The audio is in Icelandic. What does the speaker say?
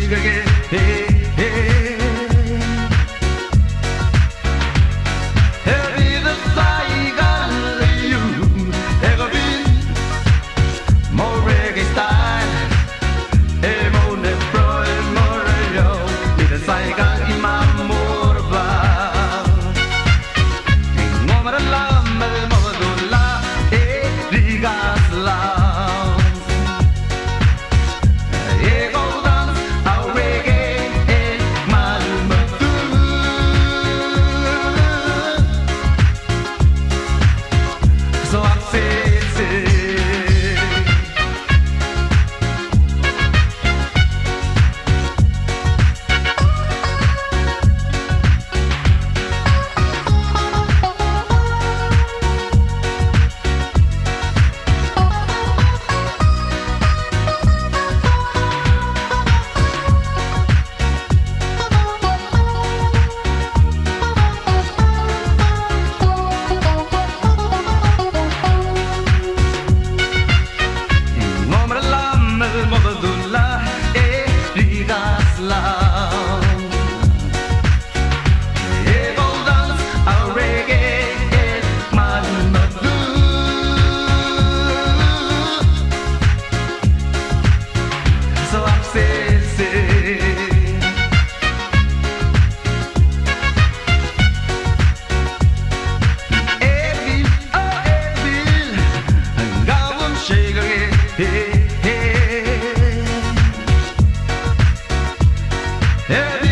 시각에 Vida saiga you Ego bin Mo reggae style Emo ne pro emo yo Vida saiga imamur ba Ngomar la mel modula E digas la Ego dance a reggae e malmatu So I face it Nombre la mel modula e digas la Ego dance a reggae e malmadu So I'm saying Evil, oh evil Gawam shigage hey, hey.